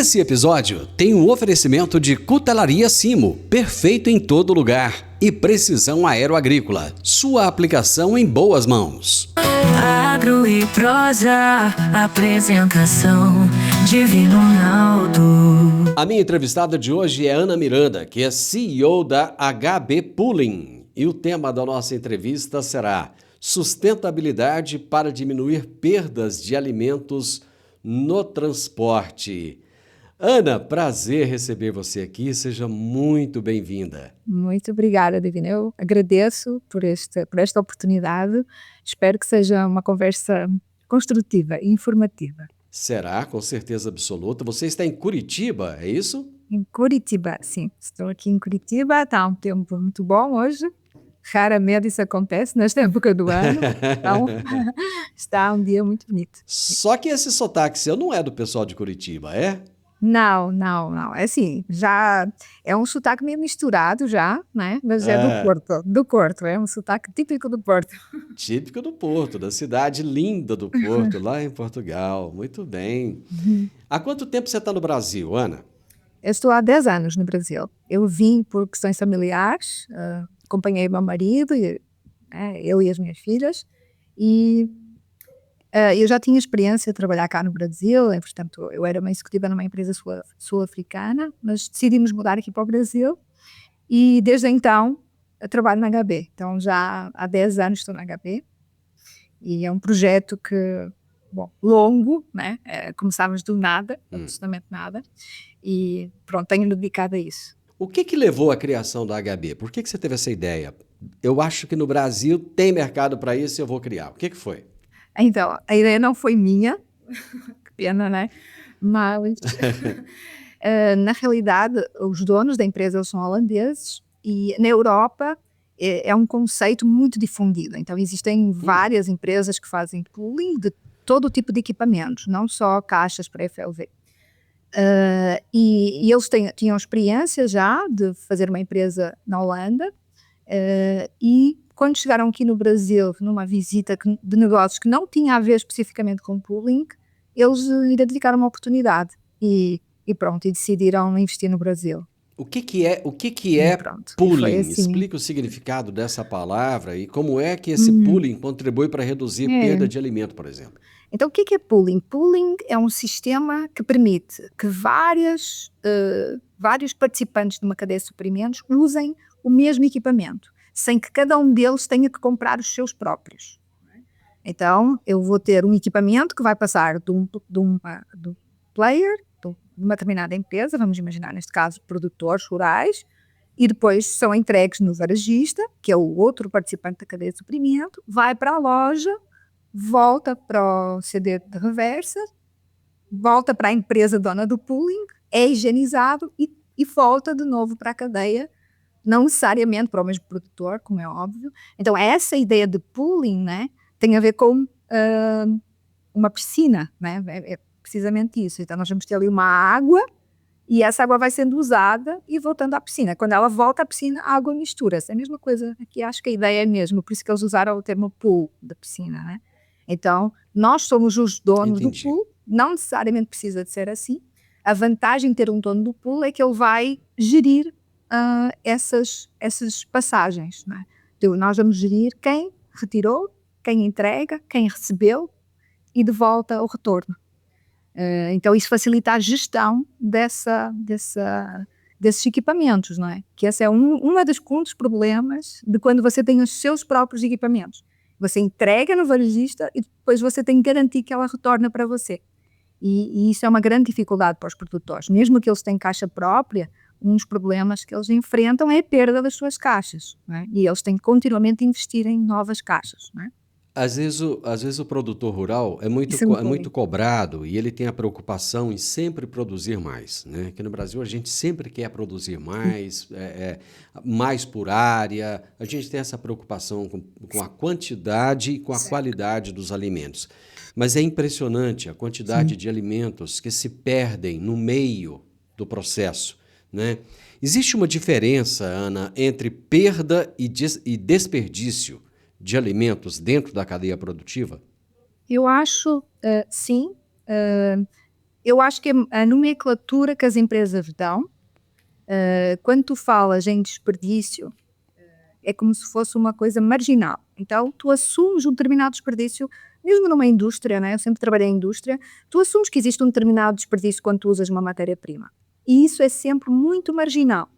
Esse episódio tem um oferecimento de Cutelaria Simo, perfeito em todo lugar, e Precisão Aeroagrícola, sua aplicação em boas mãos. Agro e Prosa, apresentação Divino Ronaldo. A minha entrevistada de hoje é Ana Miranda, que é CEO da HB Pooling, e o tema da nossa entrevista será sustentabilidade para diminuir perdas de alimentos no transporte. Ana, prazer receber você aqui, seja muito bem-vinda. Muito obrigada, Divina. Eu agradeço por esta oportunidade. Espero que seja uma conversa construtiva e informativa. Será, com certeza absoluta. Você está em Curitiba, é isso? Em Curitiba, sim. Estou aqui em Curitiba, está um tempo muito bom hoje. Raramente isso acontece nesta época do ano, então está um dia muito bonito. Só que esse sotaque seu não é do pessoal de Curitiba, é? Não. É assim, já é um sotaque meio misturado já, né? Mas é do Porto, é um sotaque típico do Porto. Típico do Porto, da cidade linda do Porto, lá em Portugal. Muito bem. Há quanto tempo você está no Brasil, Ana? Eu estou há 10 anos no Brasil. Eu vim por questões familiares, acompanhei meu marido, eu e as minhas filhas, e eu já tinha experiência de trabalhar cá no Brasil, portanto, eu era uma executiva numa empresa sul-africana, mas decidimos mudar aqui para o Brasil, e desde então eu trabalho na HB. Então já há 10 anos estou na HB, e é um projeto que, longo, né? Começámos do nada, absolutamente nada, e pronto, tenho-me dedicado a isso. O que levou à criação da HB? Por que você teve essa ideia? Eu acho que no Brasil tem mercado para isso e eu vou criar. O que foi? Então, a ideia não foi minha, que pena, né? Mas, na realidade, os donos da empresa eles são holandeses e na Europa é um conceito muito difundido. Então, existem várias empresas que fazem pooling de todo tipo de equipamentos, não só caixas para FLV. E eles tinham experiência já de fazer uma empresa na Holanda e quando chegaram aqui no Brasil, numa visita de negócios que não tinha a ver especificamente com pooling, eles identificaram uma oportunidade e pronto, e decidiram investir no Brasil. O que é Pronto, pooling? assim. Explica o significado dessa palavra e como é que esse pooling contribui para reduzir perda de alimento, por exemplo. Então, o que é pooling? Pooling é um sistema que permite que vários participantes de uma cadeia de suprimentos usem o mesmo equipamento, sem que cada um deles tenha que comprar os seus próprios. Então, eu vou ter um equipamento que vai passar de um player, de uma determinada empresa, vamos imaginar neste caso produtores rurais, e depois são entregues no varejista, que é o outro participante da cadeia de suprimento, vai para a loja, volta para o CD de reversa, volta para a empresa dona do pooling, é higienizado e volta de novo para a cadeia, não necessariamente para o mesmo produtor, como é óbvio. Então, essa ideia de pooling, né, tem a ver com uma piscina, né? É precisamente isso. Então, nós vamos ter ali uma água e essa água vai sendo usada e voltando à piscina. Quando ela volta à piscina, a água mistura-se. É a mesma coisa aqui, acho que a ideia é a mesma, por isso que eles usaram o termo pool da piscina, né? Então, nós somos os donos do pool, não necessariamente precisa de ser assim. A vantagem de ter um dono do pool é que ele vai gerir essas passagens, né? Então, nós vamos gerir quem retirou, quem entrega, quem recebeu e de volta o retorno. Então isso facilita a gestão desses equipamentos, não é? Que esse é um dos problemas de quando você tem os seus próprios equipamentos. Você entrega no varejista e depois você tem que garantir que ela retorna para você. E isso é uma grande dificuldade para os produtores. Mesmo que eles tenham caixa própria, um dos problemas que eles enfrentam é a perda das suas caixas, não é? E eles têm que continuamente investir em novas caixas, não é? Às vezes o produtor rural é muito cobrado e ele tem a preocupação em sempre produzir mais, né? Aqui no Brasil a gente sempre quer produzir mais, mais por área, a gente tem essa preocupação com a quantidade e com a qualidade dos alimentos. Mas é impressionante a quantidade de alimentos que se perdem no meio do processo, né? Existe uma diferença, Ana, entre perda e desperdício de alimentos dentro da cadeia produtiva? Eu acho, sim. eu acho que a nomenclatura que as empresas dão, quando tu falas em desperdício, é como se fosse uma coisa marginal. Então, tu assumes um determinado desperdício, mesmo numa indústria, né? Eu sempre trabalhei em indústria, tu assumes que existe um determinado desperdício quando tu usas uma matéria-prima. E isso é sempre muito marginal.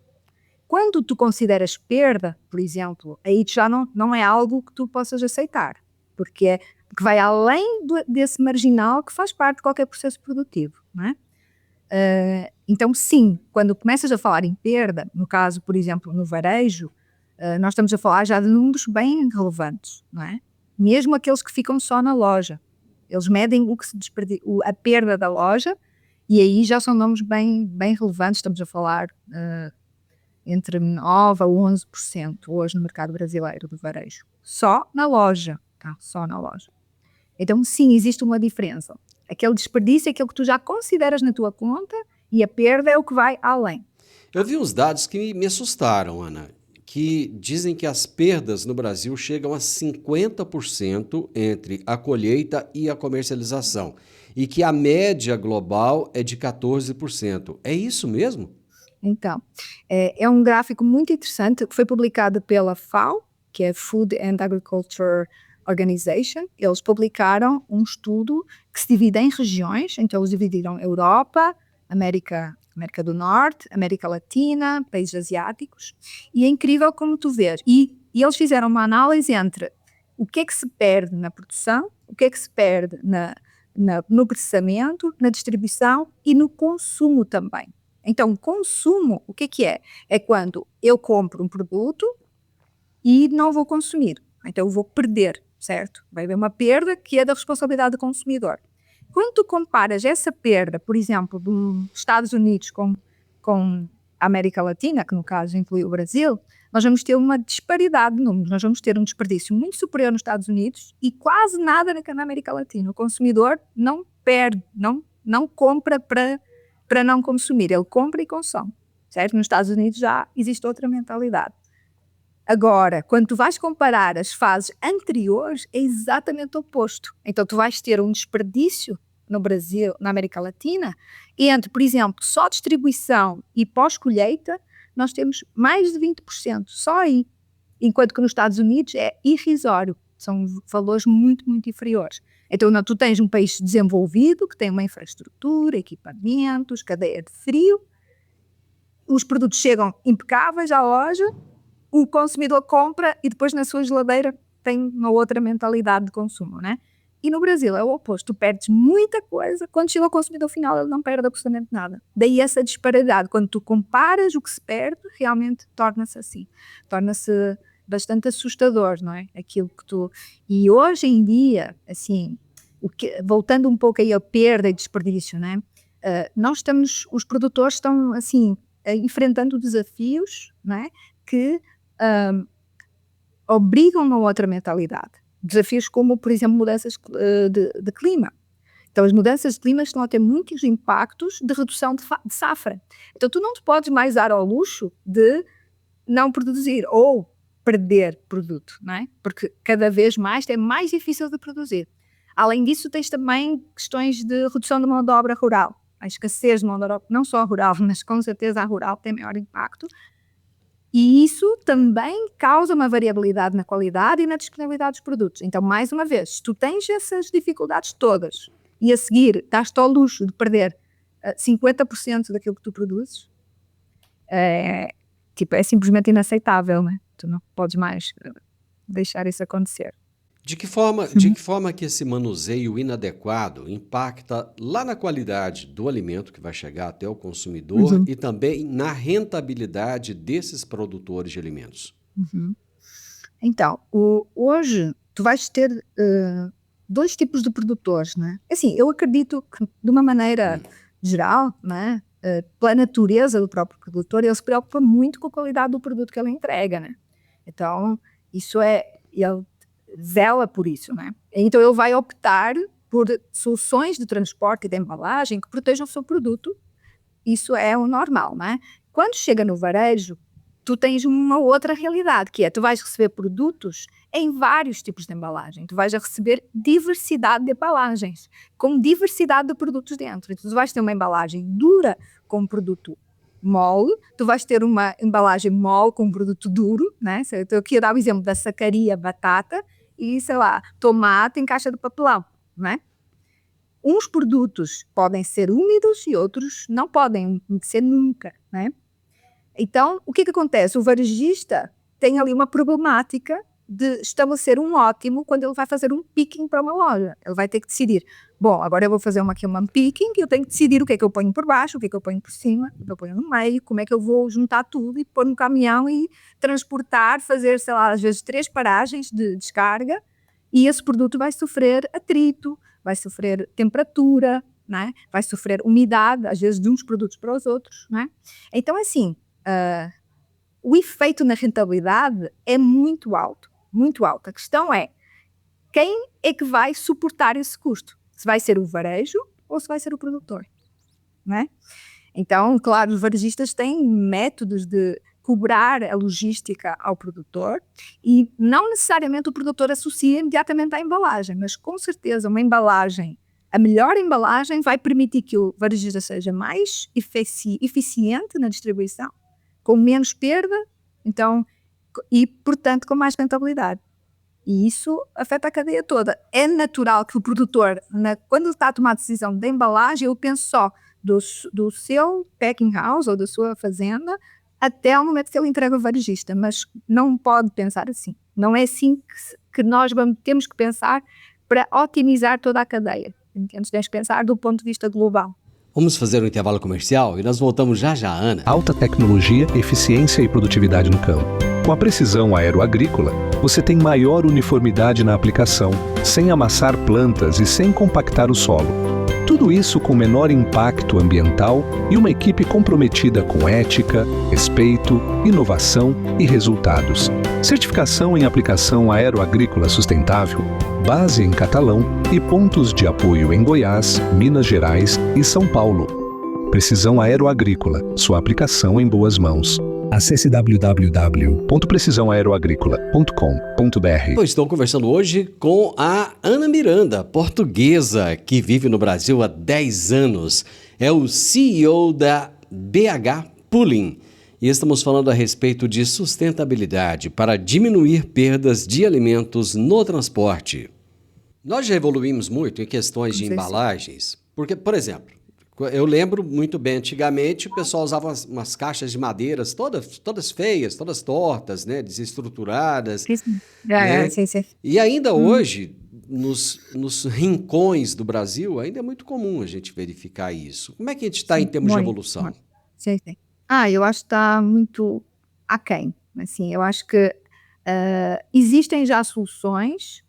Quando tu consideras perda, por exemplo, aí já não é algo que tu possas aceitar, porque vai além desse marginal que faz parte de qualquer processo produtivo, não é? Então, sim, quando começas a falar em perda, no caso, por exemplo, no varejo, nós estamos a falar já de números bem relevantes, não é? Mesmo aqueles que ficam só na loja. Eles medem o que se a perda da loja, e aí já são números bem relevantes. Estamos a falar entre 9% a 11% hoje no mercado brasileiro do varejo. Só na loja, tá? Só na loja. Então, sim, existe uma diferença. Aquele desperdício é aquilo que tu já consideras na tua conta e a perda é o que vai além. Eu vi uns dados que me assustaram, Ana, que dizem que as perdas no Brasil chegam a 50% entre a colheita e a comercialização e que a média global é de 14%. É isso mesmo? Então, é um gráfico muito interessante que foi publicado pela FAO, que é Food and Agriculture Organization. Eles publicaram um estudo que se divide em regiões, então eles dividiram Europa, América do Norte, América Latina, países asiáticos, e é incrível como tu vês. E eles fizeram uma análise entre o que é que se perde na produção, o que é que se perde no processamento, na distribuição e no consumo também. Então, consumo, o que é? É quando eu compro um produto e não vou consumir. Então, eu vou perder, certo? Vai haver uma perda que é da responsabilidade do consumidor. Quando tu comparas essa perda, por exemplo, dos Estados Unidos com a América Latina, que no caso inclui o Brasil, nós vamos ter uma disparidade de números. Nós vamos ter um desperdício muito superior nos Estados Unidos e quase nada na América Latina. O consumidor não perde, não compra para não consumir, ele compra e consome, certo? Nos Estados Unidos já existe outra mentalidade. Agora, quando tu vais comparar as fases anteriores, é exatamente o oposto. Então, tu vais ter um desperdício no Brasil, na América Latina, entre, por exemplo, só distribuição e pós-colheita, nós temos mais de 20%, só aí. Enquanto que nos Estados Unidos é irrisório, são valores muito, muito inferiores. Então, tu tens um país desenvolvido, que tem uma infraestrutura, equipamentos, cadeia de frio, os produtos chegam impecáveis à loja, o consumidor compra e depois na sua geladeira tem uma outra mentalidade de consumo, né? E no Brasil é o oposto, tu perdes muita coisa, quando chega ao consumidor final ele não perde absolutamente nada. Daí essa disparidade, quando tu comparas o que se perde, realmente torna-se assim, torna-se bastante assustador, não é? Aquilo que tu... E hoje em dia, assim, voltando um pouco aí à perda e desperdício, né? Os produtores estão, assim, enfrentando desafios, não é? Que obrigam a outra mentalidade. Desafios como, por exemplo, mudanças de clima. Então, as mudanças de clima estão a ter muitos impactos de redução de safra. Então, tu não te podes mais dar ao luxo de não produzir ou perder produto, não é? Porque cada vez mais é mais difícil de produzir. Além disso, tens também questões de redução de mão de obra rural. A escassez de mão de obra, não só rural, mas com certeza a rural tem maior impacto. E isso também causa uma variabilidade na qualidade e na disponibilidade dos produtos. Então, mais uma vez, se tu tens essas dificuldades todas e a seguir dás-te ao luxo de perder 50% daquilo que tu produzes, é simplesmente inaceitável, né? Tu não podes mais deixar isso acontecer. De que forma que esse manuseio inadequado impacta lá na qualidade do alimento que vai chegar até o consumidor e também na rentabilidade desses produtores de alimentos? Então, hoje tu vais ter dois tipos de produtores, né? Assim, eu acredito que de uma maneira geral, né, pela natureza do próprio produtor, ele se preocupa muito com a qualidade do produto que ele entrega, né? Então, ele zela por isso, né? Então ele vai optar por soluções de transporte e de embalagem que protejam o seu produto. Isso é o normal, né? Quando chega no varejo, tu tens uma outra realidade, que é, tu vais receber produtos em vários tipos de embalagem, tu vais a receber diversidade de embalagens, com diversidade de produtos dentro. Então, tu vais ter uma embalagem dura com um produto mole, tu vais ter uma embalagem mole com um produto duro, né? Estou aqui a dar o exemplo da sacaria, batata, e, sei lá, tomate em caixa de papelão, né? Uns produtos podem ser úmidos e outros não podem ser nunca, né? Então, o que acontece? O varejista tem ali uma problemática de estabelecer um ótimo quando ele vai fazer um picking para uma loja. Ele vai ter que decidir, bom, agora eu vou fazer aqui uma picking e eu tenho que decidir o que é que eu ponho por baixo, o que é que eu ponho por cima, o que eu ponho no meio, como é que eu vou juntar tudo e pôr no caminhão e transportar, fazer, sei lá, às vezes 3 paragens de descarga, e esse produto vai sofrer atrito, vai sofrer temperatura, né? Vai sofrer umidade, às vezes de uns produtos para os outros, né? Então, assim, o efeito na rentabilidade é muito alto, muito alto. A questão é, quem é que vai suportar esse custo? Se vai ser o varejo ou se vai ser o produtor, né? Então, claro, os varejistas têm métodos de cobrar a logística ao produtor e não necessariamente o produtor associa imediatamente à embalagem, mas com certeza uma embalagem, a melhor embalagem vai permitir que o varejista seja mais eficiente na distribuição, com menos perda, então, e portanto com mais rentabilidade. E isso afeta a cadeia toda. É natural que o produtor, quando está a tomar a decisão de embalagem, eu penso só do seu packing house ou da sua fazenda até ao momento que ele entrega ao varejista, mas não pode pensar assim. Não é assim que nós temos que pensar para otimizar toda a cadeia. Temos que pensar do ponto de vista global. Vamos fazer um intervalo comercial e nós voltamos já, Ana. Alta tecnologia, eficiência e produtividade no campo. Com a precisão aeroagrícola, você tem maior uniformidade na aplicação, sem amassar plantas e sem compactar o solo. Tudo isso com menor impacto ambiental e uma equipe comprometida com ética, respeito, inovação e resultados. Certificação em aplicação aeroagrícola sustentável, base em Catalão e pontos de apoio em Goiás, Minas Gerais e São Paulo. Precisão Aeroagrícola, sua aplicação em boas mãos. Acesse www.precisãoaeroagrícola.com.br. Eu estou conversando hoje com a Ana Miranda, portuguesa, que vive no Brasil há 10 anos. É o CEO da BH Pooling. E estamos falando a respeito de sustentabilidade para diminuir perdas de alimentos no transporte. Nós já evoluímos muito em questões de embalagens, porque, por exemplo, eu lembro muito bem, antigamente o pessoal usava umas caixas de madeiras todas feias, todas tortas, né, desestruturadas. Né? Sim. E ainda hoje, nos rincões do Brasil, ainda é muito comum a gente verificar isso. Como é que a gente está em termos de evolução? Sim. Eu acho que está muito aquém. Assim, eu acho que existem já soluções.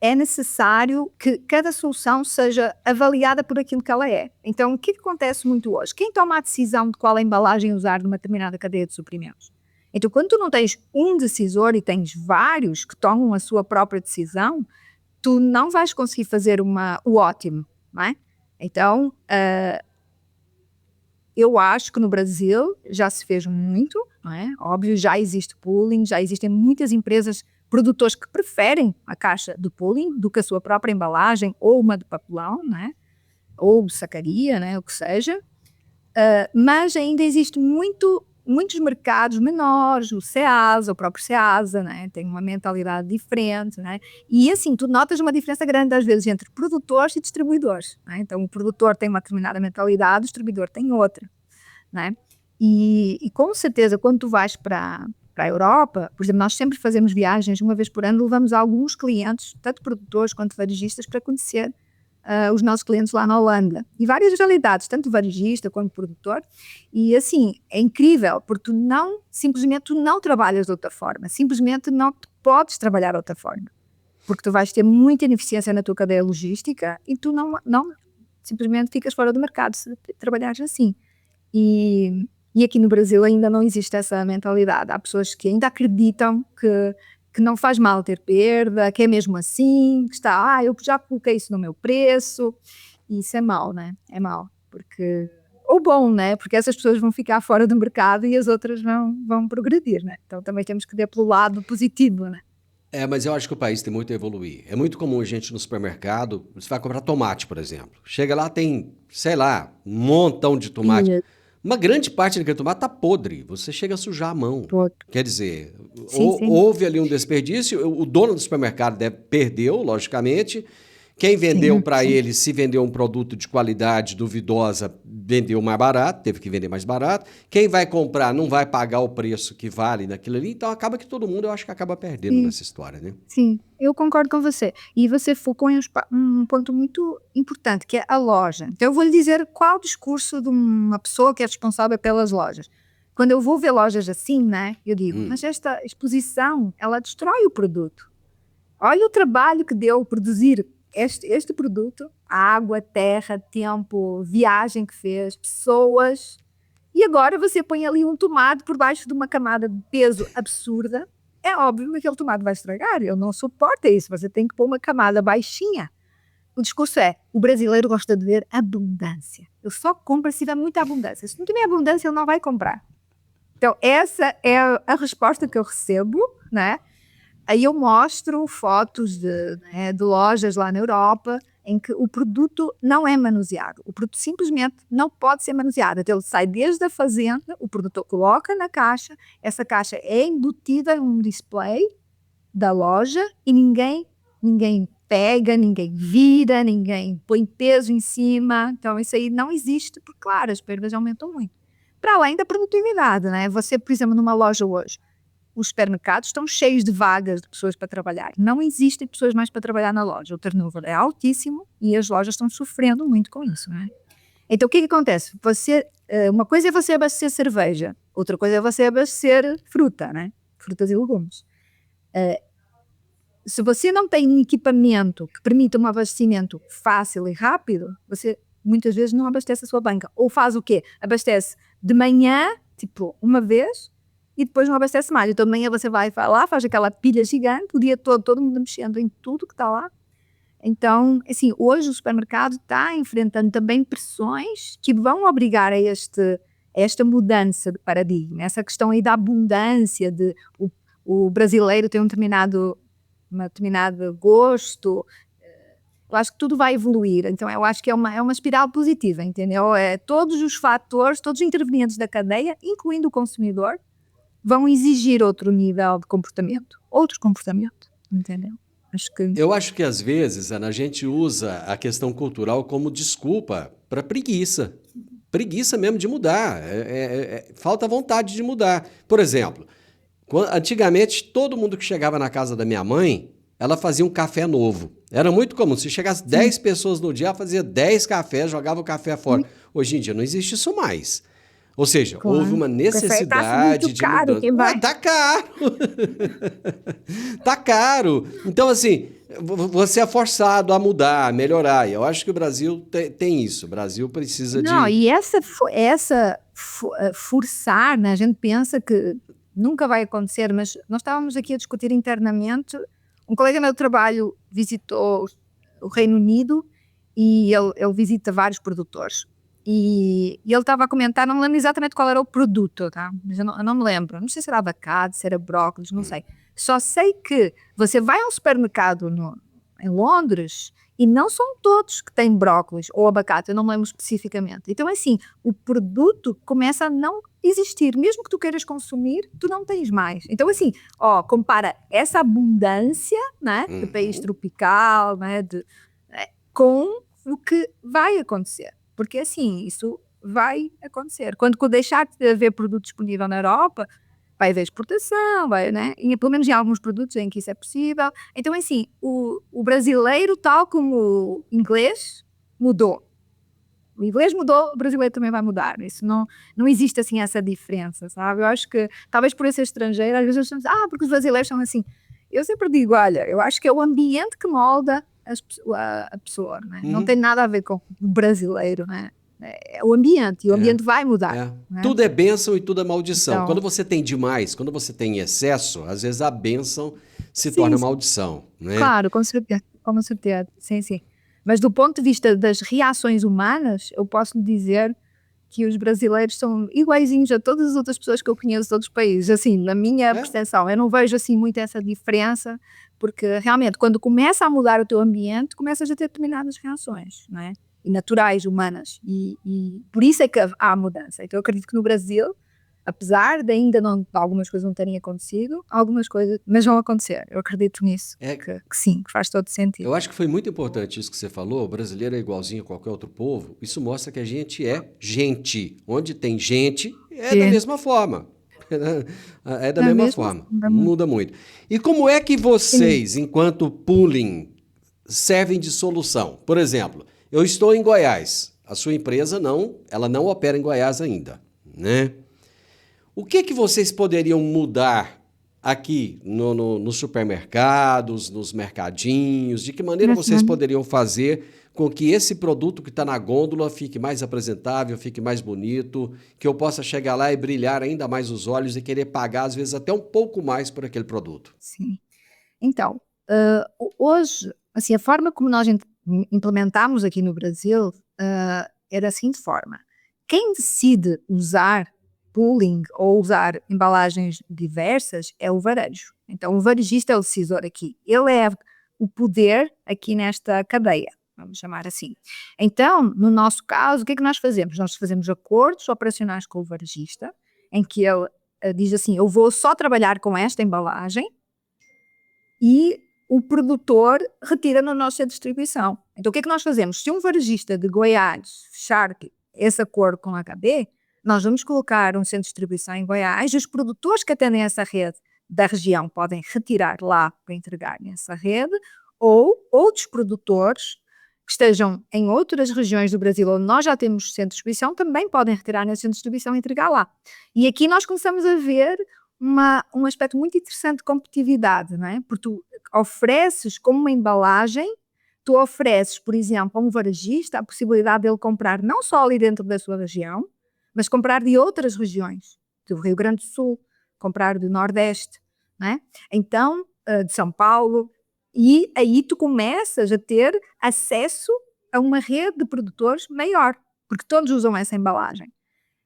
É necessário que cada solução seja avaliada por aquilo que ela é. Então, o que acontece muito hoje? Quem toma a decisão de qual embalagem usar numa determinada cadeia de suprimentos? Então, quando tu não tens um decisor e tens vários que tomam a sua própria decisão, tu não vais conseguir fazer o ótimo, não é? Então, eu acho que no Brasil já se fez muito, não é? Óbvio, já existe pooling, já existem muitas empresas, produtores que preferem a caixa de pooling do que a sua própria embalagem ou uma de papelão, né? Ou sacaria, né? O que seja, mas ainda existe muitos mercados menores, o Ceasa, o próprio Ceasa, né? Tem uma mentalidade diferente, né? E assim, tu notas uma diferença grande às vezes entre produtores e distribuidores, né? Então o produtor tem uma determinada mentalidade, o distribuidor tem outra, né? E com certeza quando tu vais para a Europa, por exemplo, nós sempre fazemos viagens, uma vez por ano, levamos alguns clientes, tanto produtores quanto varejistas, para conhecer os nossos clientes lá na Holanda. E várias realidades, tanto varejista quanto produtor. E assim, é incrível, porque simplesmente tu não trabalhas de outra forma, simplesmente não podes trabalhar de outra forma. Porque tu vais ter muita ineficiência na tua cadeia logística e tu não simplesmente ficas fora do mercado se trabalhares assim. E aqui no Brasil ainda não existe essa mentalidade. Há pessoas que ainda acreditam que não faz mal ter perda, que é mesmo assim, que eu já coloquei isso no meu preço. E isso é mau, né? É mau, porque ou bom, né? Porque essas pessoas vão ficar fora do mercado e as outras vão progredir, né? Então também temos que ver pelo lado positivo, né? Mas eu acho que o país tem muito a evoluir. É muito comum a gente no supermercado, você vai comprar tomate, por exemplo. Chega lá, tem, sei lá, um montão de tomate. E, Uma grande parte daquele tomate tá podre. Você chega a sujar a mão. pô, Quer dizer, sim, sim, houve ali um desperdício, o dono do supermercado perdeu, logicamente. Quem vendeu sim, para sim. ele, se vendeu um produto de qualidade duvidosa, vendeu mais barato, teve que vender mais barato. Quem vai comprar não vai pagar o preço que vale naquilo ali, então acaba que todo mundo, eu acho que acaba perdendo Sim. nessa história, né? Sim, eu concordo com você. E você focou em um ponto muito importante, que é a loja. Então eu vou lhe dizer qual o discurso de uma pessoa que é responsável pelas lojas. Quando eu vou ver lojas assim, né, eu digo, mas esta exposição, ela destrói o produto. Olha o trabalho que deu produzir este produto, água, terra, tempo, viagem que fez, pessoas. E agora você põe ali um tomate por baixo de uma camada de peso absurda. É óbvio que aquele tomate vai estragar. Eu não suporto isso. Você tem que pôr uma camada baixinha. O discurso é, o brasileiro gosta de ver abundância. Ele só compra se tiver muita abundância. Se não tiver abundância, ele não vai comprar. Então, essa é a resposta que eu recebo, né? Aí eu mostro fotos de lojas lá na Europa em que o produto não é manuseado. O produto simplesmente não pode ser manuseado. Então ele sai desde a fazenda, o produtor coloca na caixa, essa caixa é embutida em um display da loja e ninguém pega, ninguém vira, ninguém põe peso em cima. Então isso aí não existe, porque claro, as perdas aumentam muito. Para além da produtividade, né? Você, por exemplo, numa loja hoje, os supermercados estão cheios de vagas de pessoas para trabalhar. Não existem pessoas mais para trabalhar na loja. O turnover é altíssimo e as lojas estão sofrendo muito com isso, não é? Então, o que acontece? Uma coisa é você abastecer cerveja, outra coisa é você abastecer fruta, né? Frutas e legumes. Se você não tem um equipamento que permita um abastecimento fácil e rápido, você muitas vezes não abastece a sua banca. Ou faz o quê? Abastece de manhã, tipo, uma vez, e depois não abastece mais. Então de manhã você vai lá, faz aquela pilha gigante, o dia todo mundo mexendo em tudo que está lá. Então, assim, hoje o supermercado está enfrentando também pressões que vão obrigar a esta mudança de paradigma, essa questão aí da abundância, o brasileiro tem um determinado gosto. Eu acho que tudo vai evoluir, então eu acho que é uma espiral positiva, entendeu? Todos os fatores, todos os intervenientes da cadeia, incluindo o consumidor, vão exigir outro nível de comportamento, entendeu? Eu acho que às vezes, Ana, a gente usa a questão cultural como desculpa para preguiça mesmo de mudar, falta vontade de mudar. Por exemplo, antigamente todo mundo que chegava na casa da minha mãe, ela fazia um café novo. Era muito comum, se chegasse 10 pessoas no dia, ela fazia 10 cafés, jogava o café fora. Hoje em dia não existe isso mais. Ou seja, houve uma necessidade de mudança. Tá caro! Tá caro! Então, assim, você é forçado a mudar, a melhorar. E eu acho que o Brasil tem isso. O Brasil precisa Não, e forçar, né? A gente pensa que nunca vai acontecer, mas nós estávamos aqui a discutir internamente. Um colega meu de trabalho visitou o Reino Unido e ele visita vários produtores. E ele estava a comentar, não me lembro exatamente qual era o produto, tá? Mas eu não me lembro. Não sei se era abacate, se era brócolis, não sei. Só sei que você vai a um supermercado em Londres e não são todos que têm brócolis ou abacate, eu não me lembro especificamente. Então, assim, o produto começa a não existir. Mesmo que tu queiras consumir, tu não tens mais. Então, assim, compara essa abundância, né, de país tropical, né, com o que vai acontecer. Porque, assim, isso vai acontecer. Quando deixar de haver produto disponível na Europa, vai haver exportação, né? E, pelo menos em alguns produtos em que isso é possível. Então, assim, o brasileiro, tal como o inglês, mudou. O inglês mudou, o brasileiro também vai mudar. Isso não existe, assim, essa diferença, sabe? Eu acho que, talvez por eu ser estrangeiro, às vezes eu chamo, porque os brasileiros são assim. Eu sempre digo, olha, eu acho que é o ambiente que molda a pessoa, né? Não tem nada a ver com o brasileiro, né? É o ambiente, e o ambiente vai mudar. Né? Tudo é bênção e tudo é maldição. Então, quando você tem demais, quando você tem excesso, às vezes a bênção se torna maldição. Né? Claro, com certeza, sim. Mas do ponto de vista das reações humanas, eu posso lhe dizer que os brasileiros são iguaizinhos a todas as outras pessoas que eu conheço de outros países, assim, na minha percepção. Eu não vejo assim muito essa diferença, porque realmente quando começa a mudar o teu ambiente, começas a ter determinadas reações, não é? E naturais, humanas, e por isso é que há mudança. Então eu acredito que no Brasil, apesar de ainda algumas coisas não terem acontecido, algumas coisas, mas vão acontecer. Eu acredito nisso, que sim, que faz todo sentido. Eu acho que foi muito importante isso que você falou. O brasileiro é igualzinho a qualquer outro povo. Isso mostra que a gente é gente. Onde tem gente, da mesma forma. É da mesma forma. Não muda muito. E como é que vocês, enquanto pooling, servem de solução? Por exemplo, eu estou em Goiás. A sua empresa ela não opera em Goiás ainda, né? O que vocês poderiam mudar aqui nos supermercados, nos mercadinhos? De que maneira vocês poderiam fazer com que esse produto que está na gôndola fique mais apresentável, fique mais bonito, que eu possa chegar lá e brilhar ainda mais os olhos e querer pagar, às vezes, até um pouco mais por aquele produto? Sim. Então, hoje, assim, a forma como nós implementamos aqui no Brasil é da seguinte forma. Quem decide usar pooling ou usar embalagens diversas é o varejo. Então, o varejista é o decisor aqui. Ele é o poder aqui nesta cadeia, vamos chamar assim. Então, no nosso caso, o que é que nós fazemos? Nós fazemos acordos operacionais com o varejista, em que ele diz assim, eu vou só trabalhar com esta embalagem e o produtor retira no nosso centro de distribuição. Então, o que é que nós fazemos? Se um varejista de Goiás fechar esse acordo com a HB, nós vamos colocar um centro de distribuição em Goiás, os produtores que atendem essa rede da região podem retirar lá para entregar nessa rede, ou outros produtores que estejam em outras regiões do Brasil onde nós já temos centro de distribuição também podem retirar nesse centro de distribuição e entregar lá. E aqui nós começamos a ver um aspecto muito interessante de competitividade, não é? Porque tu ofereces como uma embalagem, tu ofereces, por exemplo, a um varejista a possibilidade dele comprar não só ali dentro da sua região, mas comprar de outras regiões, do Rio Grande do Sul, comprar do Nordeste, não é? Então, de São Paulo, e aí tu começas a ter acesso a uma rede de produtores maior, porque todos usam essa embalagem.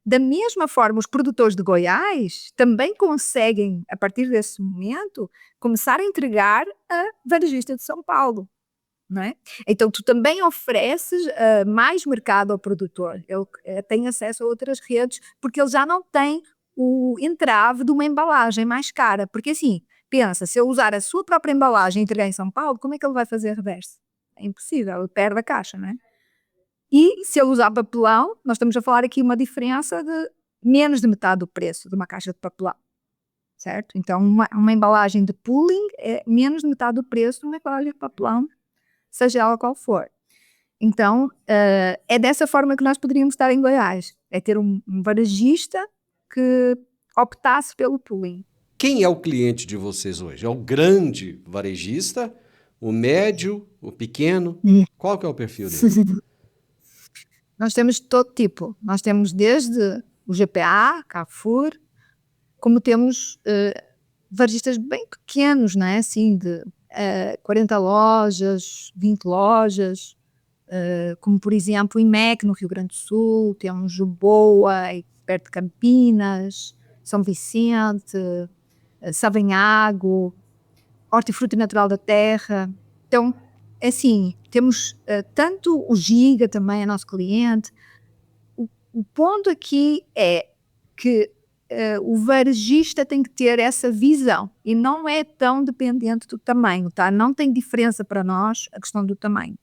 Da mesma forma, os produtores de Goiás também conseguem, a partir desse momento, começar a entregar a varejista de São Paulo. Não é? Então tu também ofereces mais mercado ao produtor, ele tem acesso a outras redes porque ele já não tem o entrave de uma embalagem mais cara, porque assim, pensa, se eu usar a sua própria embalagem e entregar em São Paulo, como é que ele vai fazer reverso? É impossível, ele perde a caixa, não é? E se ele usar papelão, nós estamos a falar aqui uma diferença de menos de metade do preço de uma caixa de papelão, certo? Então uma embalagem de pooling é menos de metade do preço de uma embalagem de papelão, seja ela qual for. Então, é dessa forma que nós poderíamos estar em Goiás. É ter um varejista que optasse pelo pooling. Quem é o cliente de vocês hoje? É o grande varejista? O médio? O pequeno? Qual que é o perfil dele? Nós temos todo tipo. Nós temos desde o GPA, Carrefour, como temos varejistas bem pequenos, não é? Assim, de 40 lojas, 20 lojas, como por exemplo o IMEC no Rio Grande do Sul, temos o Boa, perto de Campinas, São Vicente, Savanhago, Hortifruti Natural da Terra. Então, assim, temos tanto o Giga também, é nosso cliente. O ponto aqui é que o varejista tem que ter essa visão e não é tão dependente do tamanho, tá? Não tem diferença para nós a questão do tamanho.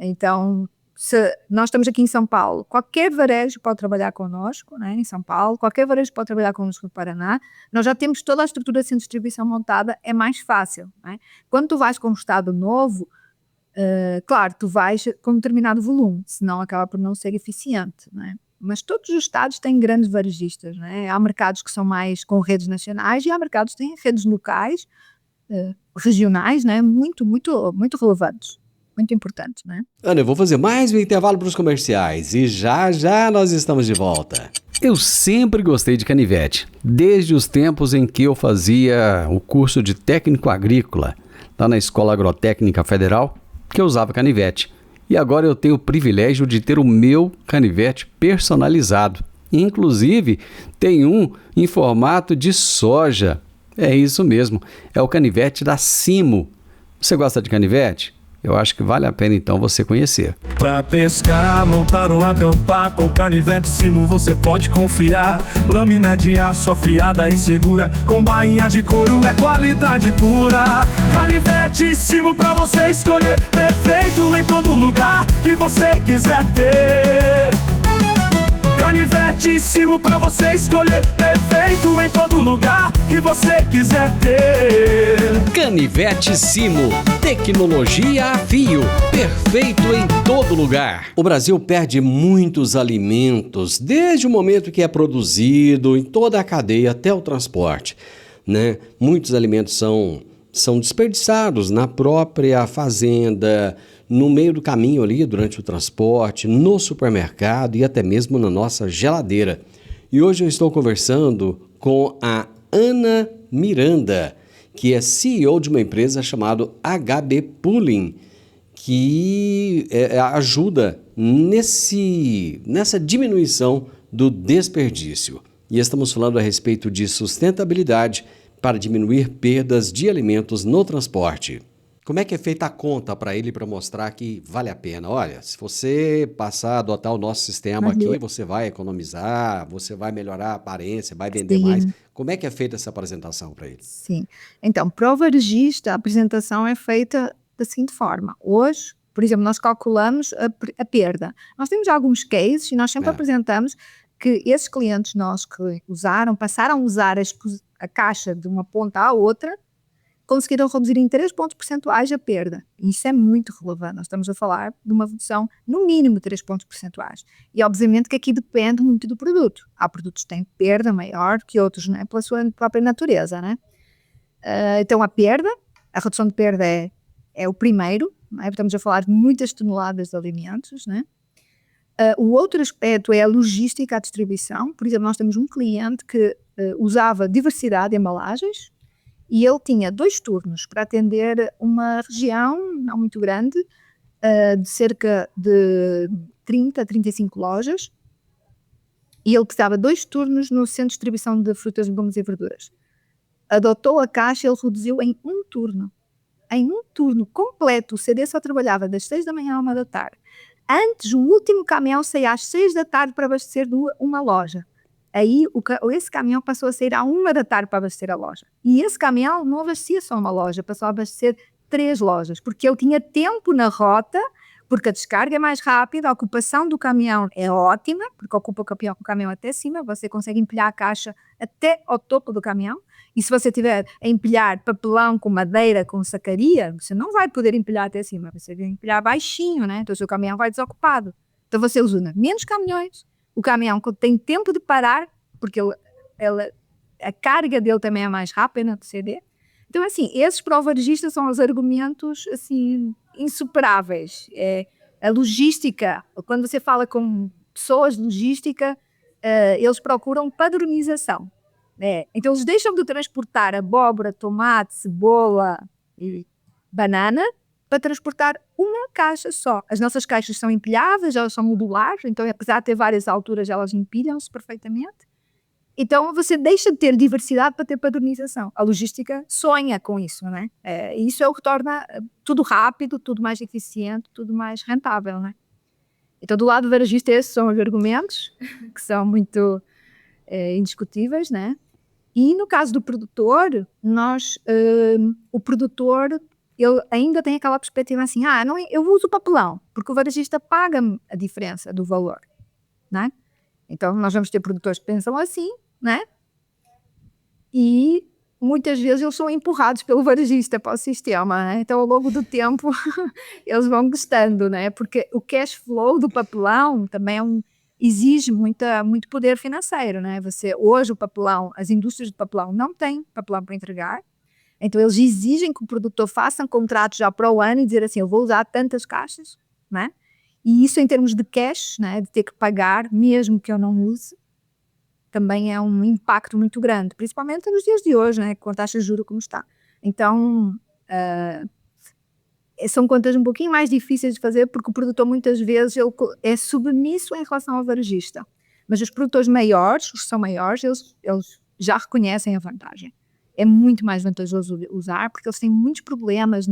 Então, se nós estamos aqui em São Paulo, qualquer varejo pode trabalhar connosco, né, em São Paulo, qualquer varejo pode trabalhar connosco no Paraná, nós já temos toda a estrutura de distribuição montada, é mais fácil. Né? Quando tu vais com um estado novo, claro, tu vais com um determinado volume, senão acaba por não ser eficiente, né? Mas todos os estados têm grandes varejistas, né? Há mercados que são mais com redes nacionais e há mercados que têm redes locais, regionais, né? Muito relevantes, muito importantes, né? Ana, eu vou fazer mais um intervalo para os comerciais e já já nós estamos de volta. Eu sempre gostei de canivete, desde os tempos em que eu fazia o curso de técnico agrícola, lá na Escola Agrotécnica Federal, que eu usava canivete. e agora eu tenho o privilégio de ter o meu canivete personalizado. Inclusive, tem um em formato de soja. É isso mesmo, é o canivete da Simo. Você gosta de canivete? Eu acho que vale a pena então você conhecer. Pra pescar, montar ou acampar, com canivete Simo você pode confiar. Lâmina de aço afiada e segura, com bainha de couro, é qualidade pura. Canivete Simo pra você escolher, perfeito em todo lugar que você quiser ter. Canivete Simo pra você escolher, perfeito em todo lugar que você quiser ter. Canivete Simo, tecnologia a fio, perfeito em todo lugar. O Brasil perde muitos alimentos, desde o momento que é produzido, em toda a cadeia até o transporte, né? Muitos alimentos são desperdiçados na própria fazenda, no meio do caminho ali, durante o transporte, no supermercado e até mesmo na nossa geladeira. E hoje eu estou conversando com a Ana Miranda, que é CEO de uma empresa chamada HB Pooling, que ajuda nessa diminuição do desperdício. E estamos falando a respeito de sustentabilidade para diminuir perdas de alimentos no transporte. Como é que é feita a conta para ele para mostrar que vale a pena? Olha, se você passar a adotar o nosso sistema aqui, você vai economizar, você vai melhorar a aparência, vai vender mais. Como é que é feita essa apresentação para ele? Sim. Então, para o varejista, a apresentação é feita da seguinte forma. Hoje, por exemplo, nós calculamos a perda. Nós temos alguns cases e nós sempre apresentamos que esses clientes nossos que passaram a usar a caixa de uma ponta à outra, conseguiram reduzir em 3 pontos percentuais a perda. Isso é muito relevante. Nós estamos a falar de uma redução, no mínimo, 3 pontos percentuais. E, obviamente, que aqui depende muito do produto. Há produtos que têm perda maior que outros, não é? Pela sua própria natureza, não é? Então, a redução de perda é o primeiro, não é? Estamos a falar de muitas toneladas de alimentos, não é? O outro aspecto é a logística, a distribuição. Por exemplo, nós temos um cliente que usava diversidade de embalagens, e ele tinha 2 turnos para atender uma região não muito grande, de cerca de 30 a 35 lojas, e ele precisava 2 turnos no centro de distribuição de frutas, legumes e verduras. Adotou a caixa e ele reduziu em um turno. Em um turno completo, o CD só trabalhava das 6 da manhã à 1 da tarde. Antes, o último caminhão saía às 6 da tarde para abastecer uma loja. Aí esse caminhão passou a sair à 1 da tarde para abastecer a loja. E esse caminhão não abastecia só uma loja, passou a abastecer 3 lojas, porque ele tinha tempo na rota, porque a descarga é mais rápida, a ocupação do caminhão é ótima, porque ocupa o caminhão até cima, você consegue empilhar a caixa até ao topo do caminhão, e se você tiver a empilhar papelão com madeira, com sacaria, você não vai poder empilhar até cima, você vai empilhar baixinho, né? Então o seu caminhão vai desocupado. Então você usa menos caminhões, o caminhão tem tempo de parar, porque a carga dele também é mais rápida do CD. Então, assim, esses para o varejista são os argumentos, assim, insuperáveis. A logística, quando você fala com pessoas de logística, eles procuram padronização. Então, eles deixam de transportar abóbora, tomate, cebola e banana para transportar uma caixa só. As nossas caixas são empilhadas, elas são modulares, então apesar de ter várias alturas, elas empilham-se perfeitamente. Então você deixa de ter diversidade para ter padronização. A logística sonha com isso, não é? Isso é o que torna tudo rápido, tudo mais eficiente, tudo mais rentável, não é? Então do lado do varejista esses são os argumentos que são muito indiscutíveis, não é? E no caso do produtor, o produtor ele ainda tem aquela perspectiva assim, não, eu uso papelão, porque o varejista paga-me a diferença do valor, não é? Então nós vamos ter produtores que pensam assim, né? E muitas vezes eles são empurrados pelo varejista para o sistema, né? Então ao longo do tempo eles vão gostando, né? Porque o cash flow do papelão também exige muito poder financeiro, né? Hoje o papelão, as indústrias de papelão não têm papelão para entregar, então eles exigem que o produtor faça um contrato já para o ano e dizer assim, eu vou usar tantas caixas, né? E isso em termos de cash, né, de ter que pagar, mesmo que eu não use, também é um impacto muito grande, principalmente nos dias de hoje, né, com a taxa de juros como está. Então, são contas um pouquinho mais difíceis de fazer, porque o produtor muitas vezes ele é submisso em relação ao varejista. Mas os produtores maiores, os que são maiores, eles já reconhecem a vantagem. É muito mais vantajoso usar, porque eles têm muitos problemas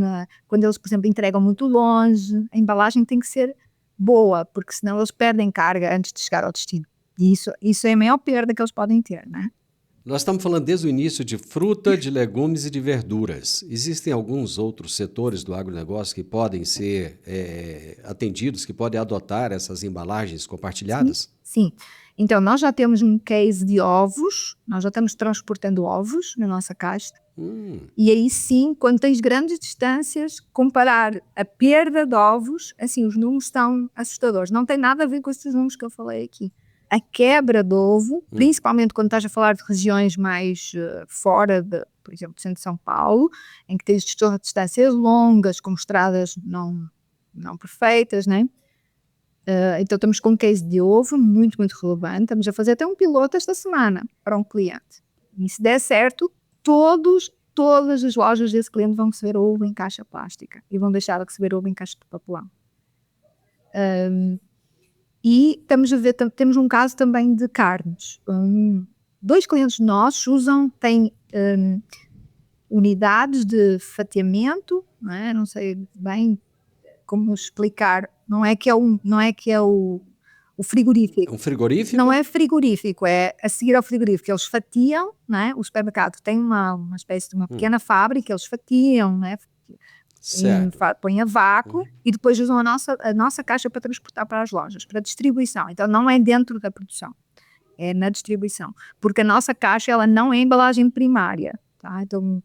quando eles, por exemplo, entregam muito longe. A embalagem tem que ser boa, porque senão eles perdem carga antes de chegar ao destino. E isso é a maior perda que eles podem ter, né? Nós estamos falando desde o início de fruta, de legumes e de verduras. Existem alguns outros setores do agronegócio que podem ser atendidos, que podem adotar essas embalagens compartilhadas? Sim. Então, nós já temos um case de ovos, nós já estamos transportando ovos na nossa caixa. E aí sim, quando tens grandes distâncias, comparar a perda de ovos, assim, os números estão assustadores. Não tem nada a ver com esses números que eu falei aqui. A quebra do ovo, principalmente quando estás a falar de regiões mais fora, por exemplo, do centro de São Paulo, em que tens distâncias longas, com estradas não perfeitas, né? Então estamos com um case de ovo muito, muito relevante. Estamos a fazer até um piloto esta semana para um cliente. E se der certo, todas as lojas desse cliente vão receber ovo em caixa plástica e vão deixar de receber ovo em caixa de papelão. E estamos a ver, temos um caso também de carnes. 2 clientes nossos têm unidades de fatiamento, não sei bem como explicar, não é que é o frigorífico. Um frigorífico? Não é frigorífico, é a seguir ao frigorífico. Eles fatiam, o supermercado tem uma espécie de uma pequena fábrica, eles fatiam, põem a vácuo e depois usam a nossa caixa para transportar para as lojas, para distribuição. Então não é dentro da produção, é na distribuição, porque a nossa caixa ela não é embalagem primária, tá? Então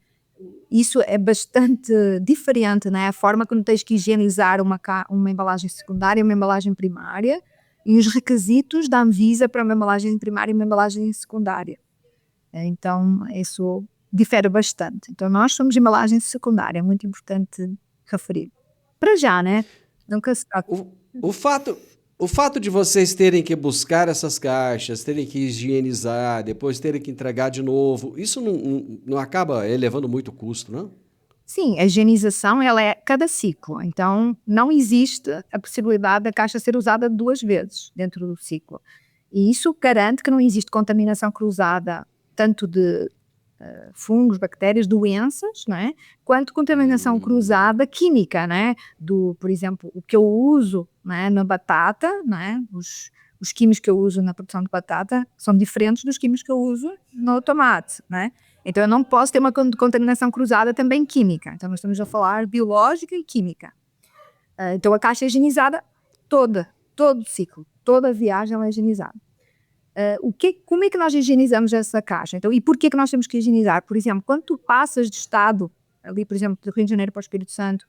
isso é bastante diferente, a forma como tens que higienizar uma embalagem secundária e uma embalagem primária e os requisitos da Anvisa para uma embalagem primária e uma embalagem secundária. Então isso difere bastante. Então nós somos embalagem secundária, é muito importante referir. Para já, nunca se sabe. O fato de vocês terem que buscar essas caixas, terem que higienizar, depois terem que entregar de novo, isso não acaba elevando muito o custo, não? Sim, a higienização ela é cada ciclo, então não existe a possibilidade da caixa ser usada 2 vezes dentro do ciclo. E isso garante que não existe contaminação cruzada, tanto de fungos, bactérias, doenças, quanto contaminação cruzada química, por exemplo, o que eu uso na batata, os químicos que eu uso na produção de batata são diferentes dos químicos que eu uso no tomate, Então eu não posso ter uma contaminação cruzada também química, então nós estamos a falar biológica e química. Então a caixa é higienizada todo o ciclo, toda a viagem ela é higienizada. Como é que nós higienizamos essa caixa? Então, e porquê que nós temos que higienizar? Por exemplo, quando tu passas de estado, ali por exemplo, do Rio de Janeiro para o Espírito Santo,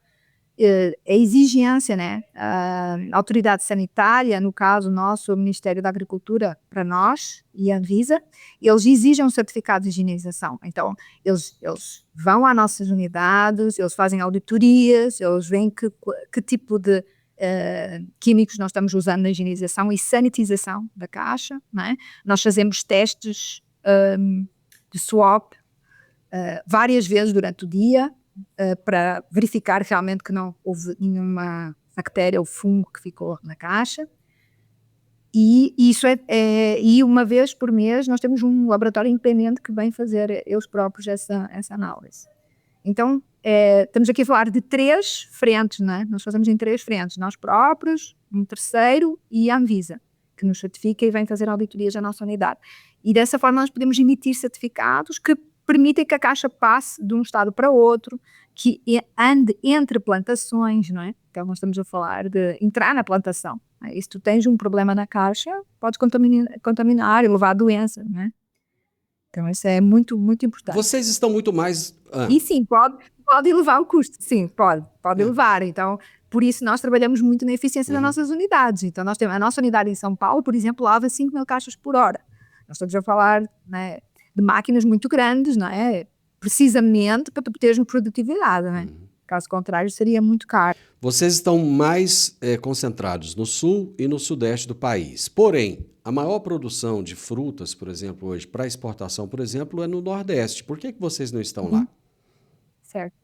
a exigência, a autoridade sanitária, no caso nosso, o Ministério da Agricultura, para nós, e a Anvisa, eles exigem um certificado de higienização. Então, eles vão às nossas unidades, eles fazem auditorias, eles veem que tipo de químicos nós estamos usando na higienização e sanitização da caixa, Nós fazemos testes de swab várias vezes durante o dia para verificar realmente que não houve nenhuma bactéria ou fungo que ficou na caixa. E isso e uma vez por mês nós temos um laboratório independente que vem fazer eles próprios essa análise. Então, estamos aqui a falar de 3 frentes, Nós fazemos em 3 frentes, nós próprios, um terceiro e a Anvisa, que nos certifica e vem fazer auditorias à nossa unidade. E dessa forma nós podemos emitir certificados que permitem que a caixa passe de um estado para outro, que ande entre plantações, Então nós estamos a falar de entrar na plantação. E se tu tens um problema na caixa, podes contaminar e levar a doença, Então isso é muito, muito importante. Vocês estão muito mais... E sim, pode elevar o custo, sim, pode elevar. Então, por isso nós trabalhamos muito na eficiência das nossas unidades. Então, nós temos a nossa unidade em São Paulo, por exemplo, lava 5.000 caixas por hora. Nós estamos a falar de máquinas muito grandes, precisamente para tu teres produtividade, Caso contrário, seria muito caro. Vocês estão mais concentrados no sul e no sudeste do país. Porém, a maior produção de frutas, por exemplo, hoje, para exportação, por exemplo, é no Nordeste. Por que vocês não estão lá? Certo.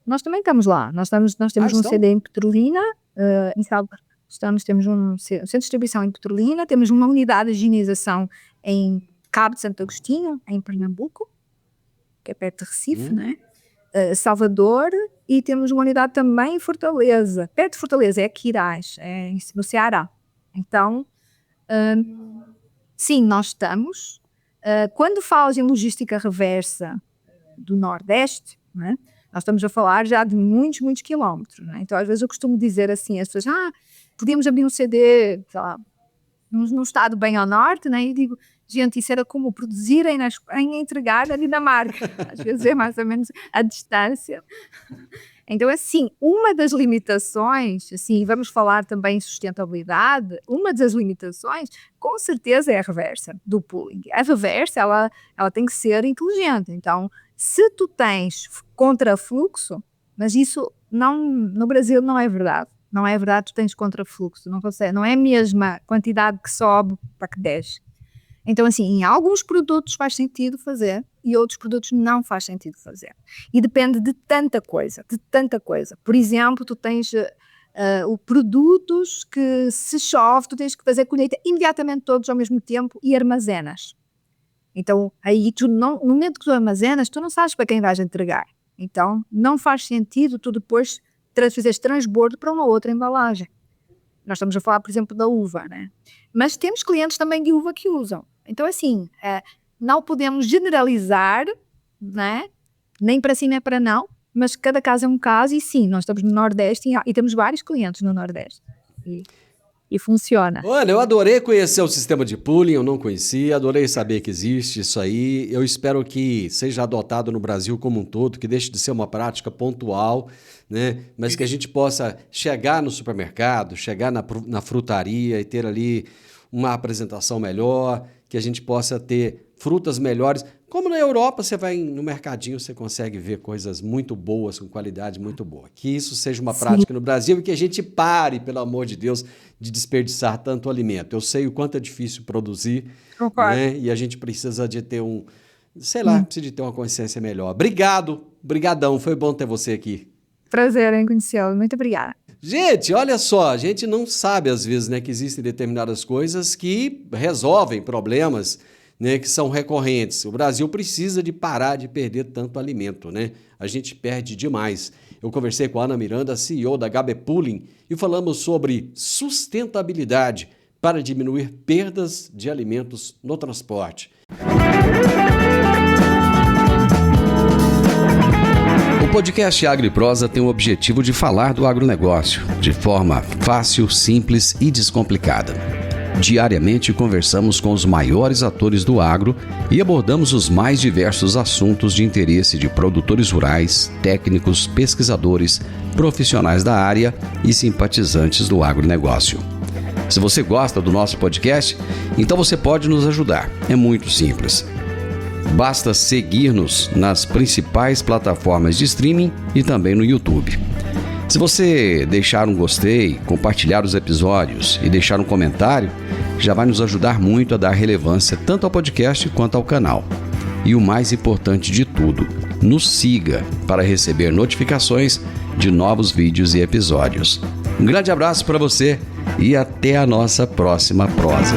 Nós também estamos lá. Nós temos um CD em Petrolina, em Salvador. Temos um centro de distribuição em Petrolina, temos uma unidade de higienização em Cabo de Santo Agostinho, em Pernambuco, que é perto de Recife, né? Salvador, e temos uma unidade também em Fortaleza. Perto de Fortaleza, é Quirais, no Ceará. Então, sim, nós estamos. Quando falas em logística reversa do Nordeste, né? Nós estamos a falar já de muitos, muitos quilómetros, né? Então, às vezes eu costumo dizer assim, as pessoas, podíamos abrir um CD, sei lá, num estado bem ao norte, né? E digo, gente, isso era como produzirem em entregar na Dinamarca. Às vezes é mais ou menos a distância. Então, assim, uma das limitações, assim, vamos falar também em sustentabilidade, uma das limitações, com certeza, é a reversa do pooling. A reversa, ela tem que ser inteligente. Então, se tu tens contrafluxo, mas isso no Brasil não é verdade. Não é verdade, tu tens contrafluxo, não é a mesma quantidade que sobe para que desce. Então, assim, em alguns produtos faz sentido fazer e outros produtos não faz sentido fazer. E depende de tanta coisa. Por exemplo, tu tens produtos que se chove, tu tens que fazer colheita imediatamente todos ao mesmo tempo e armazenas. Então, aí no momento que tu armazenas, tu não sabes para quem vais entregar. Então, não faz sentido tu depois fazeres transbordo para uma outra embalagem. Nós estamos a falar, por exemplo, da uva, né? Mas temos clientes também de uva que usam. Então, assim, não podemos generalizar, né? Nem para sim, nem para não, mas cada caso é um caso e sim, nós estamos no Nordeste e temos vários clientes no Nordeste. E funciona. Olha, eu adorei conhecer o sistema de pooling, eu não conhecia, adorei saber que existe isso aí. Eu espero que seja adotado no Brasil como um todo, que deixe de ser uma prática pontual, né? Mas que a gente possa chegar no supermercado, chegar na frutaria e ter ali uma apresentação melhor, que a gente possa ter frutas melhores. Como na Europa, você vai no mercadinho, você consegue ver coisas muito boas, com qualidade muito boa. Que isso seja uma prática no Brasil e que a gente pare, pelo amor de Deus, de desperdiçar tanto alimento. Eu sei o quanto é difícil produzir, né? E a gente precisa de ter precisa de ter uma consciência melhor. Brigadão, foi bom ter você aqui. Prazer em conhecê-lo, muito obrigada. Gente, olha só, a gente não sabe às vezes, né, que existem determinadas coisas que resolvem problemas, né, que são recorrentes. O Brasil precisa de parar de perder tanto alimento, né? A gente perde demais. Eu conversei com a Ana Miranda, CEO da HB Pooling, e falamos sobre sustentabilidade para diminuir perdas de alimentos no transporte. O podcast Agro e Prosa tem o objetivo de falar do agronegócio de forma fácil, simples e descomplicada. Diariamente conversamos com os maiores atores do agro e abordamos os mais diversos assuntos de interesse de produtores rurais, técnicos, pesquisadores, profissionais da área e simpatizantes do agronegócio. Se você gosta do nosso podcast, então você pode nos ajudar. É muito simples. Basta seguir-nos nas principais plataformas de streaming e também no YouTube. Se você deixar um gostei, compartilhar os episódios e deixar um comentário, já vai nos ajudar muito a dar relevância tanto ao podcast quanto ao canal. E o mais importante de tudo, nos siga para receber notificações de novos vídeos e episódios. Um grande abraço para você e até a nossa próxima prosa.